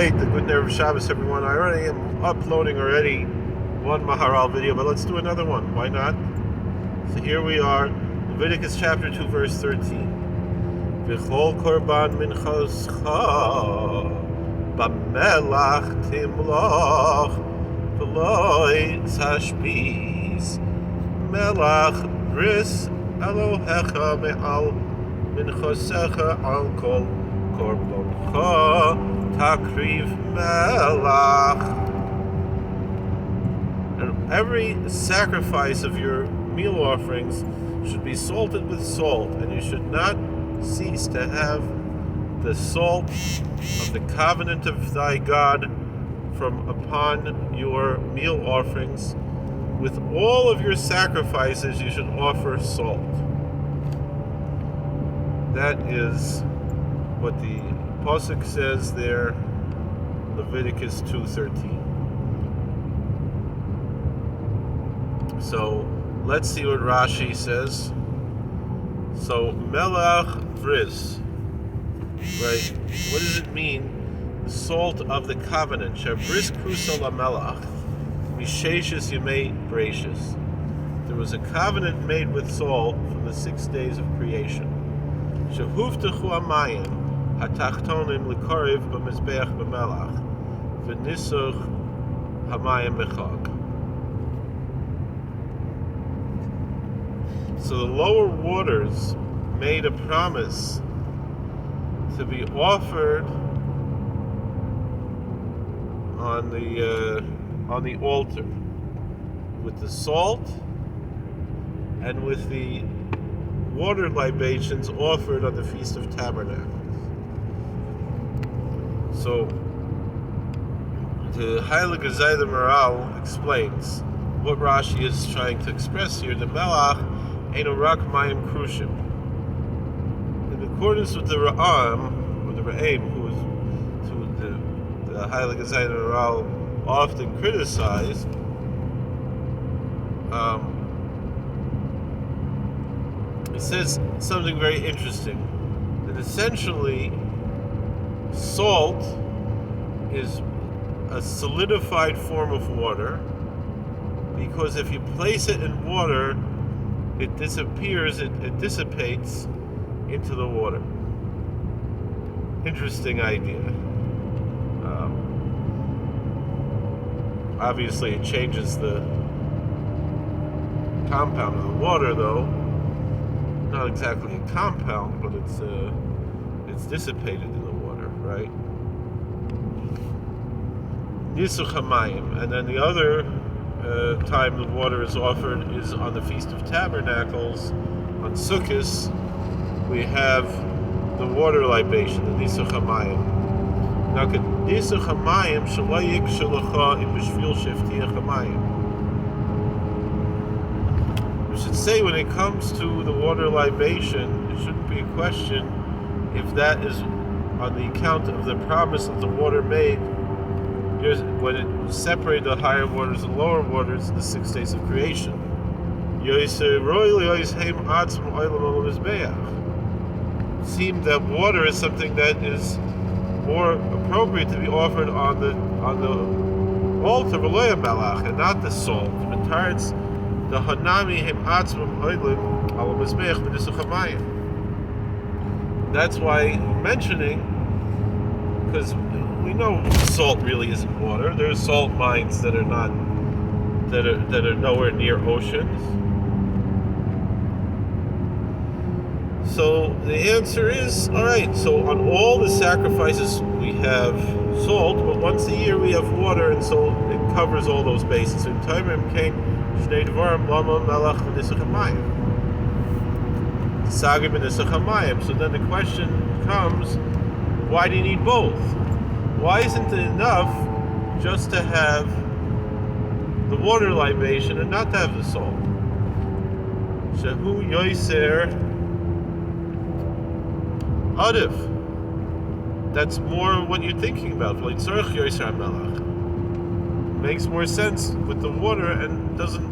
Alright, the good nerve of Shabbos, everyone. I already am uploading one Maharal video, but let's do another one. Why not? So here we are, Leviticus chapter 2, verse 13. V'chol korban minchascha b'melach timloch v'loi tashbis melach bris Elohecha me'al minchasecha al kol korboncha takriv melach. And every sacrifice of your meal offerings should be salted with salt, and you should not cease to have the salt of the covenant of thy God from upon your meal offerings. With all of your sacrifices, you should offer salt. That is what the Pasuk says there, Leviticus 2:13. So let's see what Rashi says. So melach bris, right? What does it mean? Salt of the covenant. Shabris krusa la melach, misheshes yemei gracious. There was a covenant made with salt from the 6 days of creation. Shehuvtechu amayim hatachtonim likoriv b'mizbeach b'melach v'nisuch hamayim b'chag. So the lower waters made a promise to be offered on the altar with the salt and with the water libations offered on the Feast of Tabernacles. So the Heilige Zayda Maharal explains what Rashi is trying to express here. The melach Eino rak mayim krushim. In accordance with the Ra'am, or the Ra'am, who the Heilige Zayda Maharal often criticized, it says something very interesting, that essentially salt is a solidified form of water, because if you place it in water, it disappears, it dissipates into the water. Interesting idea. Obviously it changes the compound of the water, though. Not exactly a compound, but it's dissipated in the water, right? Nisuch hamayim. And then the other time the water is offered is on the Feast of Tabernacles. On Sukkot, we have the water libation, the Nisuch hamayim. Now, Nisuch hamayim shalayik shalacha im b'shvil sheftiach hamayim. We should say, when it comes to the water libation, it shouldn't be a question if that is on the account of the promise that the water made when it separated the higher waters and lower waters in the 6 days of creation. It seemed that water is something that is more appropriate to be offered on the altar and not the salt. The hanami him atzmum oilim al mizbeach b'nisuch hamayim. That's why I'm mentioning, because we know salt really isn't water. There's salt mines that are nowhere near oceans. So the answer is, all right. So on all the sacrifices we have salt, but once a year we have water, and so it covers all those bases. So in Taimim came. So then the question comes, why do you need both? Why isn't it enough just to have the water libation and not to have the salt? Shehu yoiser adif. That's more what you're thinking about. Makes more sense with the water, and doesn't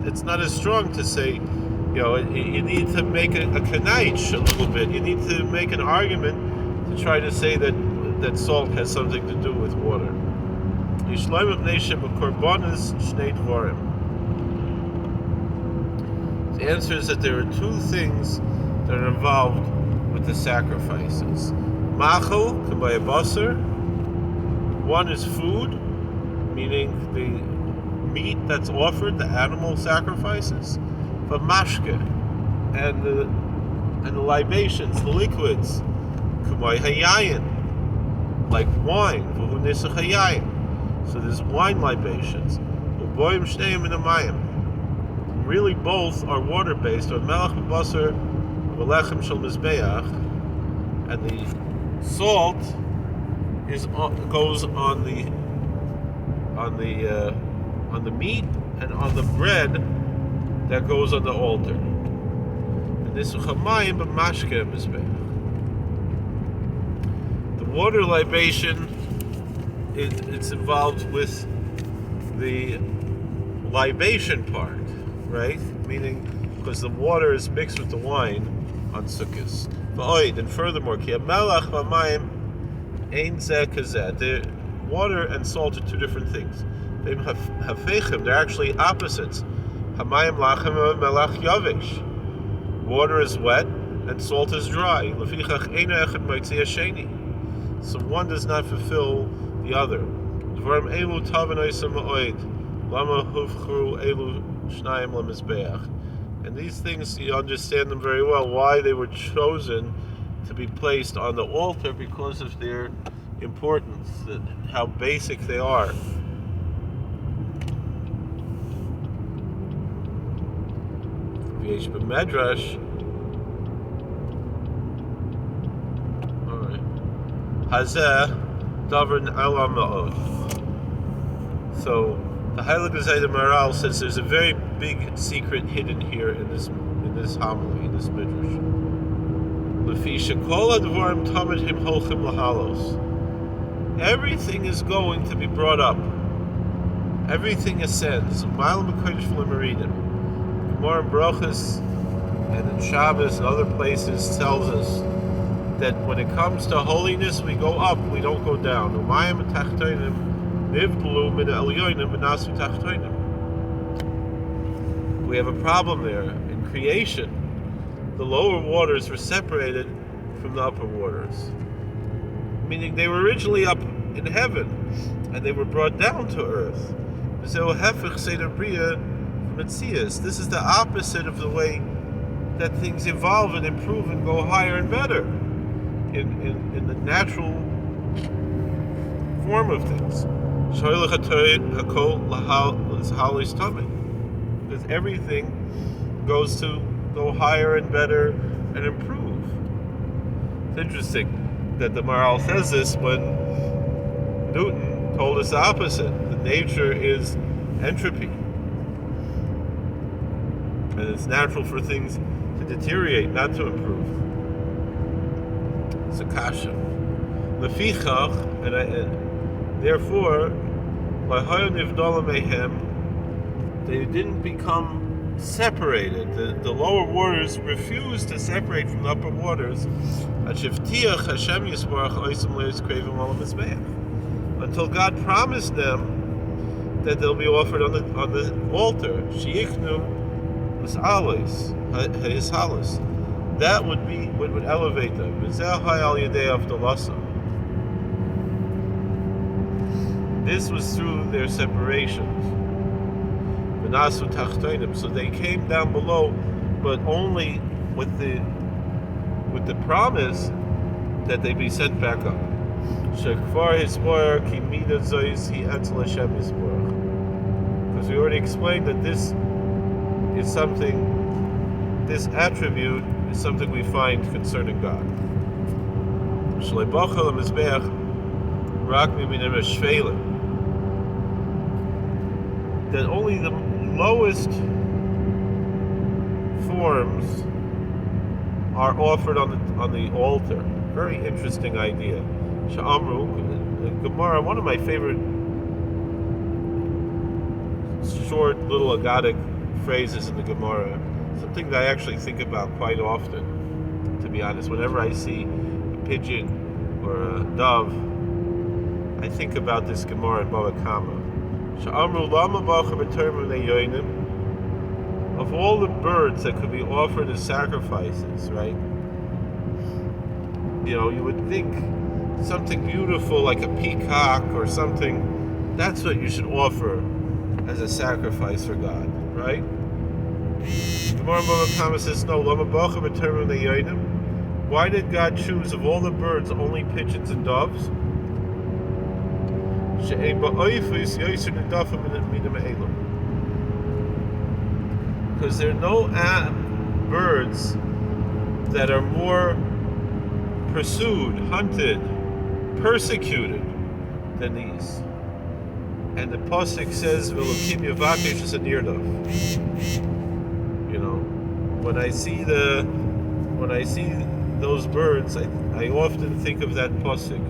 it's not as strong to say, you need to make a kanaich a little bit. You need to make an argument to try to say that that salt has something to do with water. The answer is that there are two things that are involved with the sacrifices. Machal, k'may basar. One is food, meaning the meat that's offered, the animal sacrifices. But mashke, and the libations, the liquids, k'may hayayin, like wine. V'hu nisach hayayin. So there's wine libations. U'boyim shneim in amayim. Really, both are water-based. Or melach b'basar v'lechem shel mizbeach, and the salt goes on the meat and on the bread that goes on the altar. And this uchamayim b'mashke mizbeach. The water libation, it's involved with the libation part. Right? Meaning, because the water is mixed with the wine on Sukkot. And furthermore, the water and salt are two different things. They're actually opposites. Water is wet and salt is dry. So one does not fulfill the other. And these things, you understand them very well, why they were chosen to be placed on the altar, because of their importance, how basic they are. Medrash. Alright. Hazeh Davern Alam Ma'od. So the Maharal says there's a very big secret hidden here in this homily, in this midrash. Everything is going to be brought up. Everything ascends. Gemara in Brachas and in Shabbos and other places tells us that when it comes to holiness, we go up, we don't go down. We have a problem there. In creation, the lower waters were separated from the upper waters. Meaning they were originally up in heaven, and they were brought down to earth. This is the opposite of the way that things evolve and improve and go higher and better in the natural form of things. Because everything goes to go higher and better and improve. It's interesting that the Maharal says this when Newton told us the opposite. The nature is entropy. And it's natural for things to deteriorate, not to improve. It's a kasha. Lefichach, and therefore, they didn't become separated. The lower waters refused to separate from the upper waters until God promised them that they'll be offered on the altar. That would be what would elevate them. This was through their separations. So they came down below, but only with the promise that they be sent back up. Because we already explained that this attribute is something we find concerning God. That only the lowest forms are offered on the altar. Very interesting idea. Sha'amru, Gemara, one of my favorite short little Agadic phrases in the Gemara, something that I actually think about quite often, to be honest. Whenever I see a pigeon or a dove I think about this Gemara in Bava Kama. Sha'amru lama bacha b'terem neyonim. Of all the birds that could be offered as sacrifices, right? You would think something beautiful like a peacock or something, that's what you should offer as a sacrifice for God, right? Gemara Bava Kama says, no, lama bacha b'terem neyonim. Why did God choose of all the birds only pigeons and doves? Because there are no birds that are more pursued, hunted, persecuted than these. And the pasuk says, "V'lokim yavakesh es anirdav." When I see those birds, I often think of that pasuk.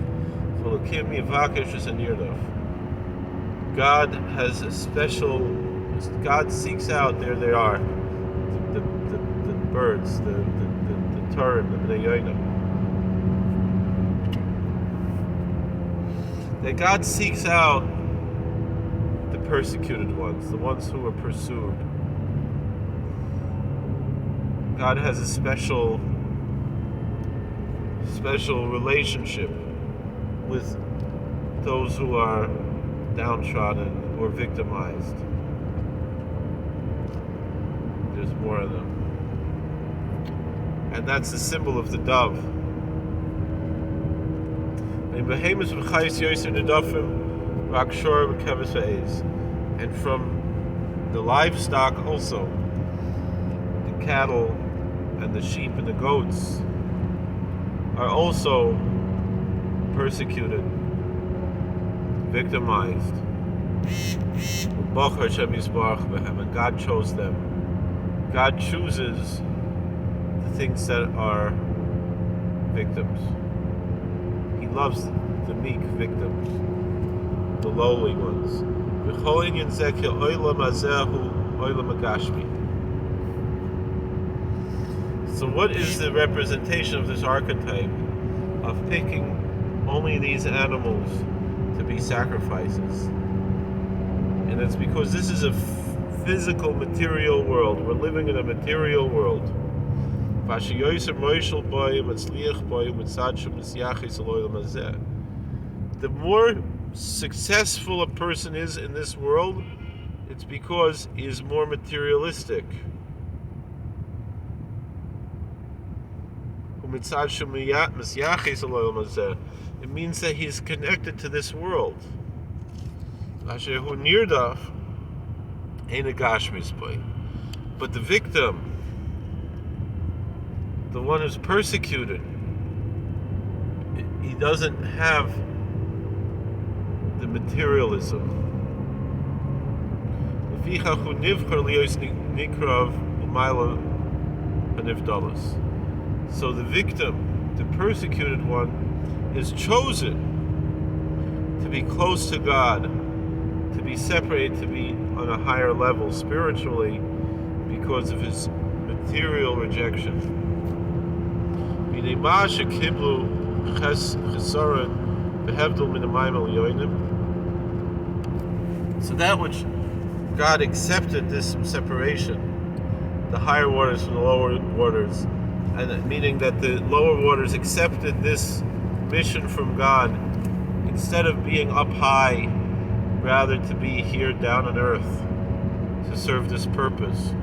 V'lokim yavakesh es anirdav. God has a special. God seeks out. There they are, the birds, the Turim, the Bnei Yoina. That God seeks out the persecuted ones, the ones who are pursued. God has a special relationship with those who are downtrodden or victimized. There's more of them. And that's the symbol of the dove. And from the livestock also, the cattle and the sheep and the goats are also persecuted, victimized. And God chose them. God chooses the things that are victims. He loves the meek victims, the lowly ones. So what is the representation of this archetype of picking only these animals to be sacrifices? And it's because this is a physical, material world. We're living in a material world. The more successful a person is in this world, it's because he is more materialistic. It means that he's connected to this world. But the victim, the one who's persecuted, he doesn't have the materialism. So the victim, the persecuted one, is chosen to be close to God, to be separated, to be on a higher level spiritually because of his material rejection. So that which God accepted this separation, the higher waters from the lower waters, and meaning that the lower waters accepted this mission from God instead of being up high, rather to be here down on earth to serve this purpose,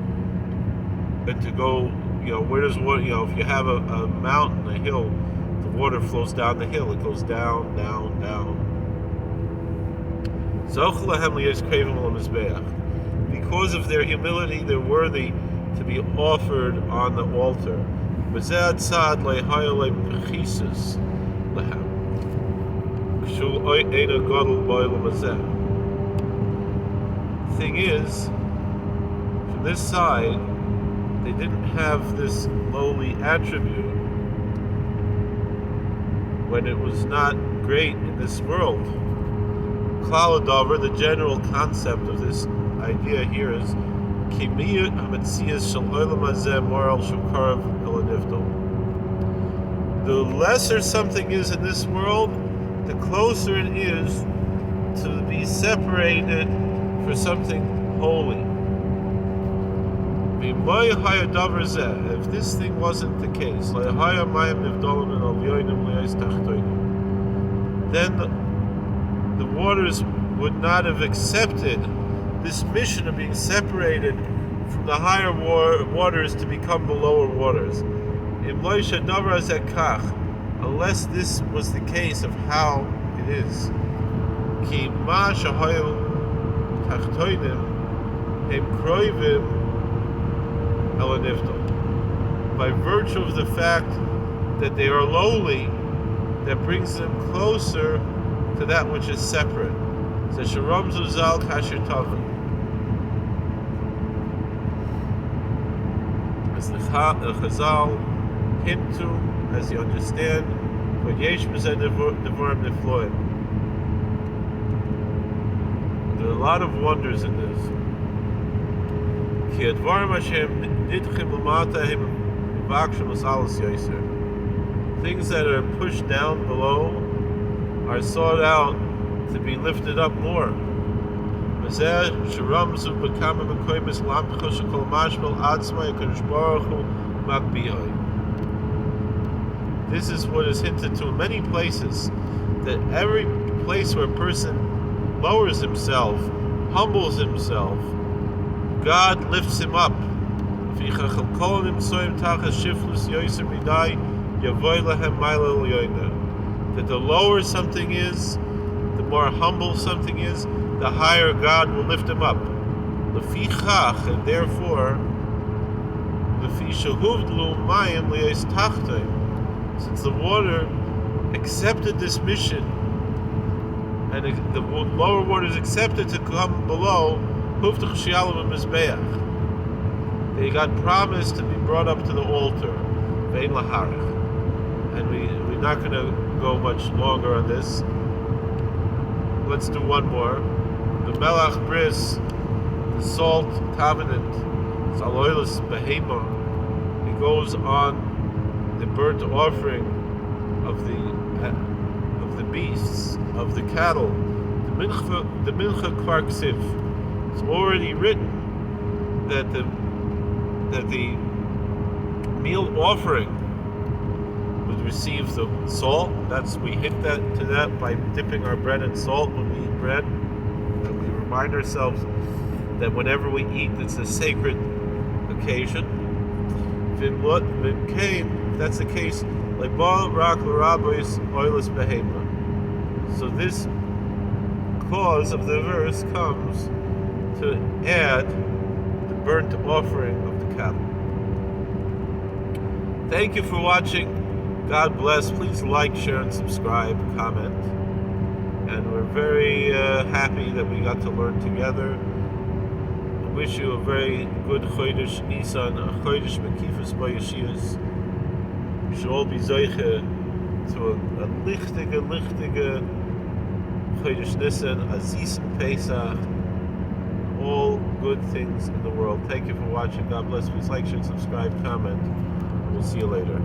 and to go, where does water, if you have a mountain, a hill, the water flows down the hill, it goes down, down, down. Because of their humility, they're worthy to be offered on the altar. Thing is, from this side, they didn't have this lowly attribute when it was not great in this world. Klal Dover, the general concept of this idea here is Kimiyut HaMetzias Shel Olam Hazeh Moral Shukarav Elanivdol. The lesser something is in this world, the closer it is to be separated for something holy. If this thing wasn't the case, then the waters would not have accepted this mission of being separated from the higher waters to become the lower waters. Unless this was the case of how it is. By virtue of the fact that they are lowly, that brings them closer to that which is separate. So Sharam Zuzal Kashir Tavim. As the Chazal hint to, as you understand, for Yesh B'zeh Devarim Nifloim. There are a lot of wonders in this. Ki Advarim Hashem Nidchim L'mata Hem V'akshim L'salas Yoser. Things that are pushed down below are sought out to be lifted up more. This is what is hinted to in many places, that every place where a person lowers himself, humbles himself, God lifts him up. That the lower something is, the more humble something is, the higher God will lift him up. And therefore, since the water accepted this mission, and the lower waters accepted to come below, they got promised to be brought up to the altar. And we're not going to go much longer on this. Let's do one more. The Melach Bris, the salt covenant, Zaloilus Behema, it goes on the burnt offering of the beasts, of the cattle. The Mincha Kvar Ksiv. It's already written that the meal offering would receive the salt. We hit that by dipping our bread in salt when we eat bread. And we remind ourselves that whenever we eat, it's a sacred occasion. That's the case. So this clause of the verse comes to add the burnt offering of the cattle. Thank you for watching. God bless. Please like, share, and subscribe, comment. And we're very happy that we got to learn together. I wish you a very good Chodesh Nisan, a Chodesh Mekifus Bayeshiyas. We should all be Zoiche to a lichtige Chodesh Nisan, a Zisen Pesach, all good things in the world. Thank you for watching. God bless. Please like, share, subscribe, comment. We'll see you later.